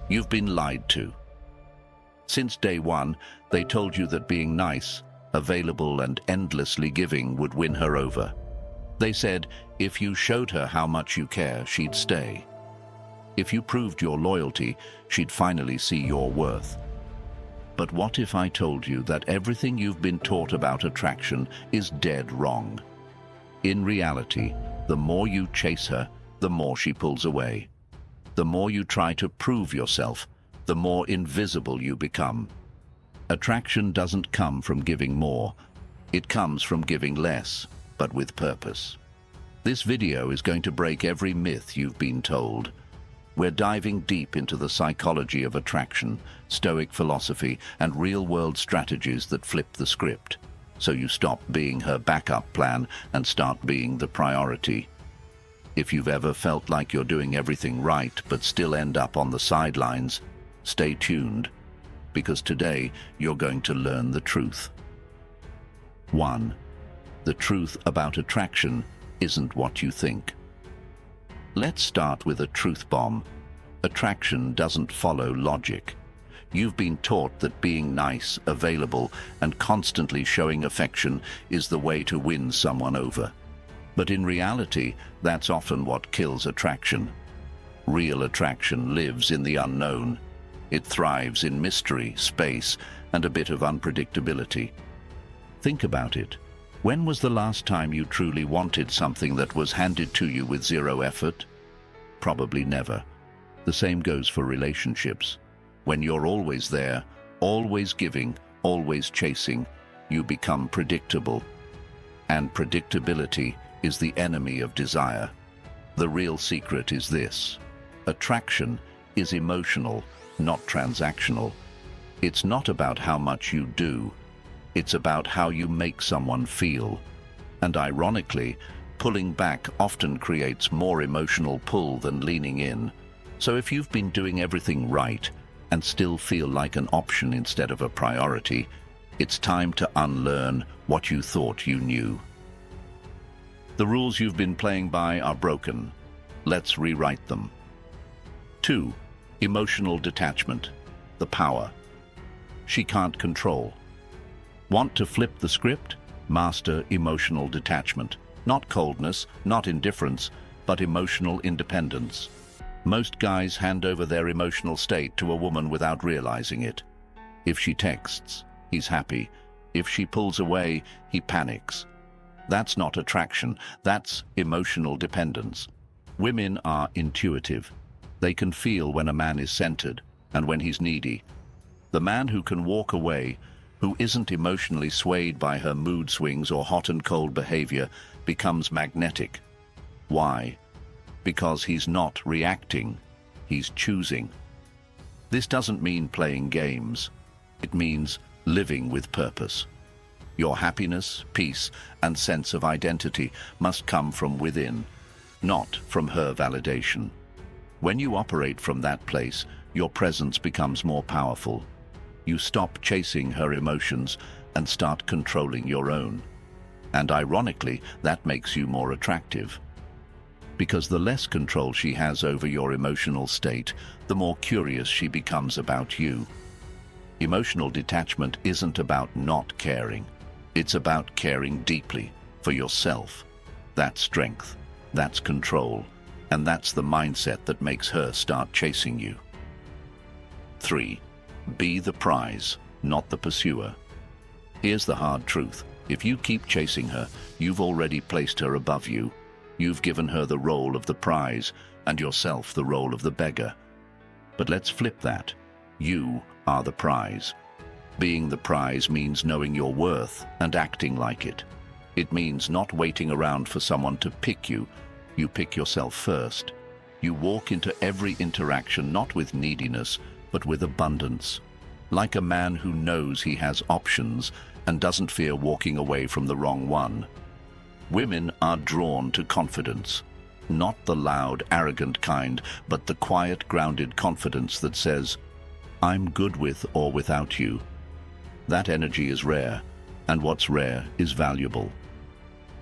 You've been lied to. Since day one, they told you that being nice, available and endlessly giving would win her over. They said if you showed her how much you care, she'd stay. If you proved your loyalty, she'd finally see your worth. But what if I told you that everything you've been taught about attraction is dead wrong? In reality, the more you chase her, the more she pulls away. The more you try to prove yourself, the more invisible you become. Attraction doesn't come from giving more. It comes from giving less, but with purpose. This video is going to break every myth you've been told. We're diving deep into the psychology of attraction, Stoic philosophy, and real-world strategies that flip the script, so you stop being her backup plan and start being the priority. If you've ever felt like you're doing everything right but still end up on the sidelines, stay tuned, because today you're going to learn the truth. 1. The truth about attraction isn't what you think. Let's start with a truth bomb. Attraction doesn't follow logic. You've been taught that being nice, available, and constantly showing affection is the way to win someone over. But in reality, that's often what kills attraction. Real attraction lives in the unknown. It thrives in mystery, space, and a bit of unpredictability. Think about it. When was the last time you truly wanted something that was handed to you with zero effort? Probably never. The same goes for relationships. When you're always there, always giving, always chasing, you become predictable. And predictability is the enemy of desire. The real secret is this: attraction is emotional, not transactional. It's not about how much you do. It's about how you make someone feel. And ironically, pulling back often creates more emotional pull than leaning in. So if you've been doing everything right and still feel like an option instead of a priority, it's time to unlearn what you thought you knew. The rules you've been playing by are broken. Let's rewrite them. 2. Emotional detachment. The power she can't control. Want to flip the script? Master emotional detachment. Not coldness, not indifference, but emotional independence. Most guys hand over their emotional state to a woman without realizing it. If she texts, he's happy. If she pulls away, he panics. That's not attraction, that's emotional dependence. Women are intuitive. They can feel when a man is centered and when he's needy. The man who can walk away, who isn't emotionally swayed by her mood swings or hot and cold behavior, becomes magnetic. Why? Because he's not reacting, he's choosing. This doesn't mean playing games. It means living with purpose. Your happiness, peace, and sense of identity must come from within, not from her validation. When you operate from that place, your presence becomes more powerful. You stop chasing her emotions and start controlling your own. And ironically, that makes you more attractive. Because the less control she has over your emotional state, the more curious she becomes about you. Emotional detachment isn't about not caring. It's about caring deeply for yourself. That's strength, that's control, and that's the mindset that makes her start chasing you. 3. Be the prize, not the pursuer. Here's the hard truth. If you keep chasing her, you've already placed her above you. You've given her the role of the prize and yourself the role of the beggar. But let's flip that. You are the prize. Being the prize means knowing your worth and acting like it. It means not waiting around for someone to pick you. You pick yourself first. You walk into every interaction not with neediness, but with abundance. Like a man who knows he has options and doesn't fear walking away from the wrong one. Women are drawn to confidence. Not the loud, arrogant kind, but the quiet, grounded confidence that says, "I'm good with or without you." That energy is rare, and what's rare is valuable.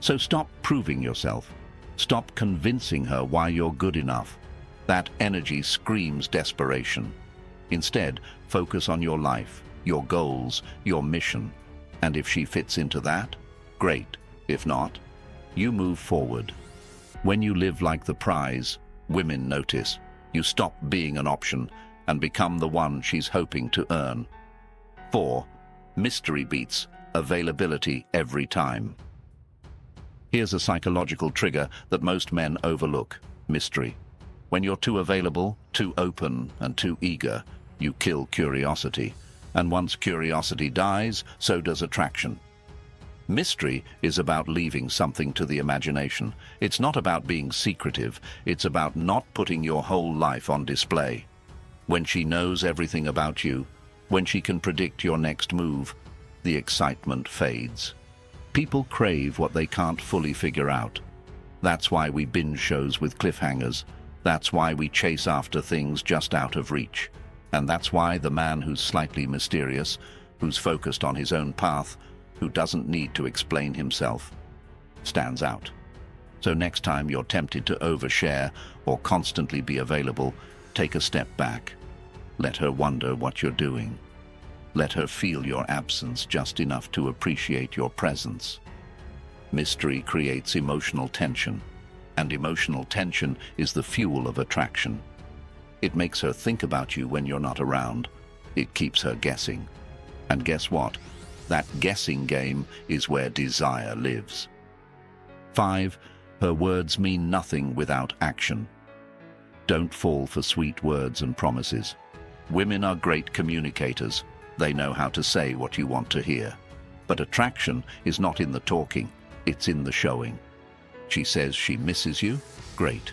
So stop proving yourself. Stop convincing her why you're good enough. That energy screams desperation. Instead, focus on your life, your goals, your mission. And if she fits into that, great. If not, you move forward. When you live like the prize, women notice. You stop being an option and become the one she's hoping to earn. 4. Mystery beats availability every time. Here's a psychological trigger that most men overlook: mystery. When you're too available, too open, and too eager, you kill curiosity. And once curiosity dies, so does attraction. Mystery is about leaving something to the imagination. It's not about being secretive. It's about not putting your whole life on display. When she knows everything about you, when she can predict your next move, the excitement fades. People crave what they can't fully figure out. That's why we binge shows with cliffhangers. That's why we chase after things just out of reach. And that's why the man who's slightly mysterious, who's focused on his own path, who doesn't need to explain himself, stands out. So next time you're tempted to overshare or constantly be available, take a step back. Let her wonder what you're doing. Let her feel your absence just enough to appreciate your presence. Mystery creates emotional tension, and emotional tension is the fuel of attraction. It makes her think about you when you're not around. It keeps her guessing. And guess what? That guessing game is where desire lives. 5. Her words mean nothing without action. Don't fall for sweet words and promises. Women are great communicators. They know how to say what you want to hear. But attraction is not in the talking, it's in the showing. She says she misses you? Great.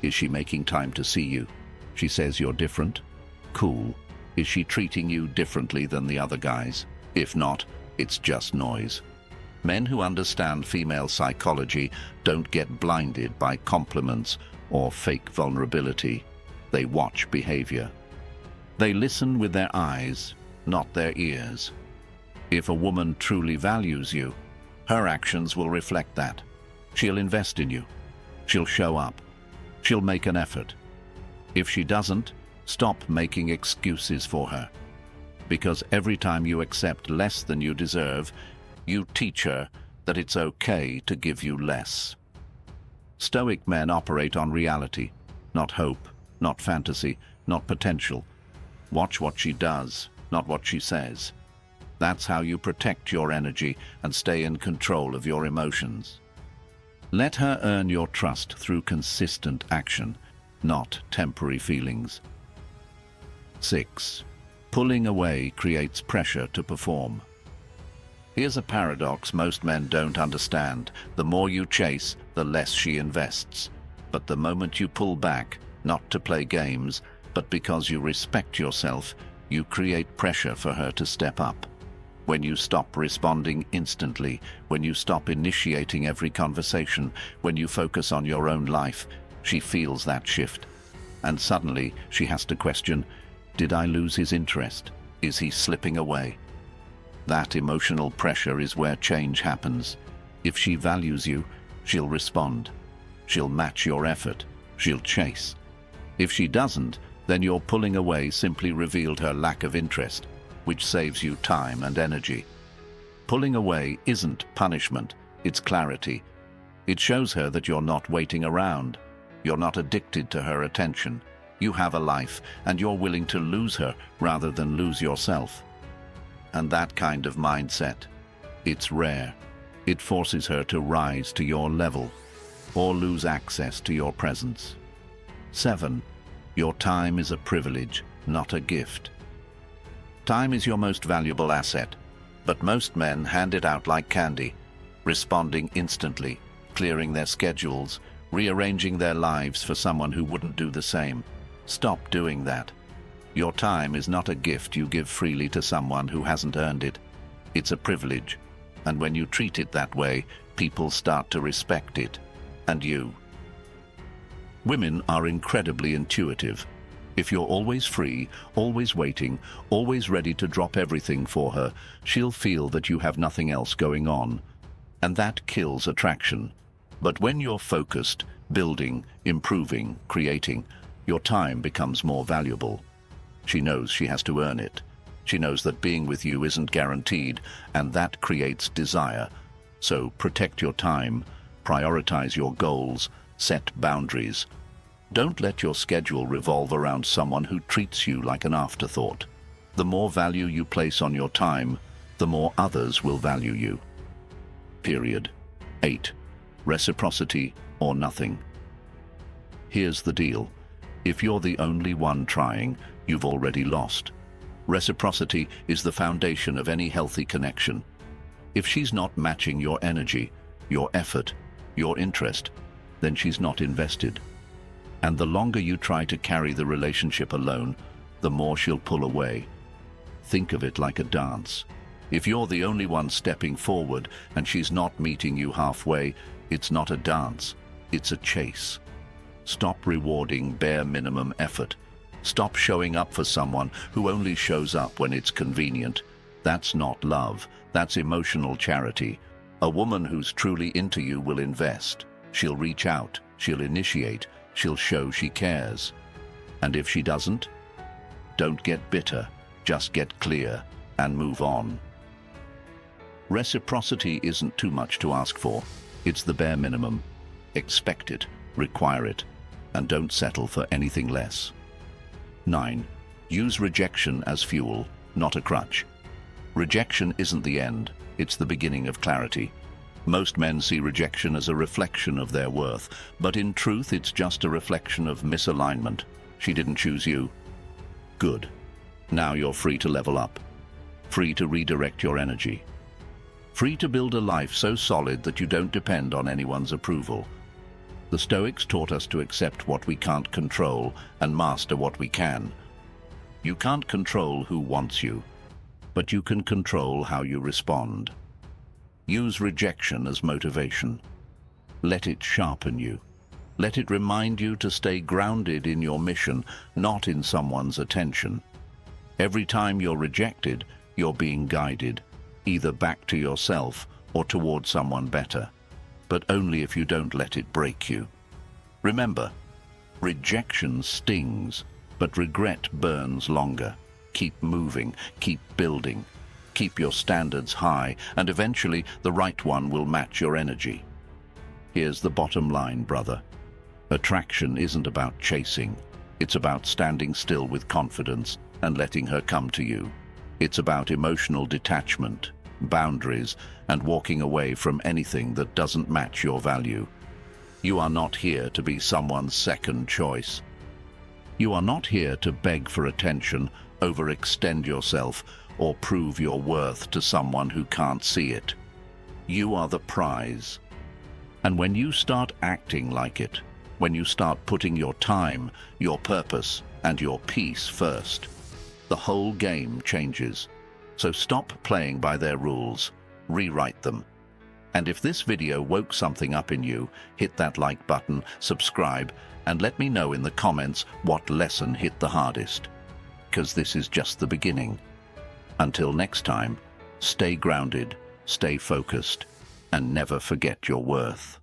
Is she making time to see you? She says you're different? Cool. Is she treating you differently than the other guys? If not, it's just noise. Men who understand female psychology don't get blinded by compliments or fake vulnerability. They watch behavior. They listen with their eyes, not their ears. If a woman truly values you, her actions will reflect that. She'll invest in you. She'll show up. She'll make an effort. If she doesn't, stop making excuses for her. Because every time you accept less than you deserve, you teach her that it's okay to give you less. Stoic men operate on reality, not hope, not fantasy, not potential. Watch what she does, not what she says. That's how you protect your energy and stay in control of your emotions. Let her earn your trust through consistent action, not temporary feelings. 6. Pulling away creates pressure to perform. Here's a paradox most men don't understand. The more you chase, the less she invests. But the moment you pull back, not to play games, but because you respect yourself, you create pressure for her to step up. When you stop responding instantly, when you stop initiating every conversation, when you focus on your own life, she feels that shift. And suddenly she has to question, did I lose his interest? Is he slipping away? That emotional pressure is where change happens. If she values you, she'll respond. She'll match your effort. She'll chase. If she doesn't, then your pulling away simply revealed her lack of interest, which saves you time and energy. Pulling away isn't punishment, it's clarity. It shows her that you're not waiting around. You're not addicted to her attention. You have a life, and you're willing to lose her rather than lose yourself. And that kind of mindset, it's rare. It forces her to rise to your level or lose access to your presence. 7. Your time is a privilege, not a gift. Time is your most valuable asset, but most men hand it out like candy, responding instantly, clearing their schedules, rearranging their lives for someone who wouldn't do the same. Stop doing that. Your time is not a gift you give freely to someone who hasn't earned it. It's a privilege, and when you treat it that way, people start to respect it, and you. Women are incredibly intuitive. If you're always free, always waiting, always ready to drop everything for her, she'll feel that you have nothing else going on. And that kills attraction. But when you're focused, building, improving, creating, your time becomes more valuable. She knows she has to earn it. She knows that being with you isn't guaranteed, and that creates desire. So protect your time, prioritize your goals, set boundaries. Don't let your schedule revolve around someone who treats you like an afterthought. The more value you place on your time, the more others will value you. Period. 8. Reciprocity or nothing. Here's the deal. If you're the only one trying, you've already lost. Reciprocity is the foundation of any healthy connection. If she's not matching your energy, your effort, your interest, then she's not invested. And the longer you try to carry the relationship alone, the more she'll pull away. Think of it like a dance. If you're the only one stepping forward and she's not meeting you halfway, it's not a dance, it's a chase. Stop rewarding bare minimum effort. Stop showing up for someone who only shows up when it's convenient. That's not love, that's emotional charity. A woman who's truly into you will invest. She'll reach out, she'll initiate, she'll show she cares. And if she doesn't, don't get bitter, just get clear and move on. Reciprocity isn't too much to ask for. It's the bare minimum. Expect it, require it, and don't settle for anything less. 9. Use rejection as fuel, not a crutch. Rejection isn't the end, it's the beginning of clarity. Most men see rejection as a reflection of their worth, but in truth it's just a reflection of misalignment. She didn't choose you. Good. Now you're free to level up. Free to redirect your energy. Free to build a life so solid that you don't depend on anyone's approval. The Stoics taught us to accept what we can't control and master what we can. You can't control who wants you, but you can control how you respond. Use rejection as motivation. Let it sharpen you. Let it remind you to stay grounded in your mission, not in someone's attention. Every time you're rejected, you're being guided, either back to yourself or toward someone better, but only if you don't let it break you. Remember, rejection stings, but regret burns longer. Keep moving, keep building, keep your standards high, and eventually the right one will match your energy. Here's the bottom line, brother. Attraction isn't about chasing. It's about standing still with confidence and letting her come to you. It's about emotional detachment, boundaries, and walking away from anything that doesn't match your value. You are not here to be someone's second choice. You are not here to beg for attention, overextend yourself, or prove your worth to someone who can't see it. You are the prize. And when you start acting like it, when you start putting your time, your purpose, and your peace first, the whole game changes. So stop playing by their rules, rewrite them. And if this video woke something up in you, hit that like button, subscribe, and let me know in the comments what lesson hit the hardest. Because this is just the beginning. Until next time, stay grounded, stay focused, and never forget your worth.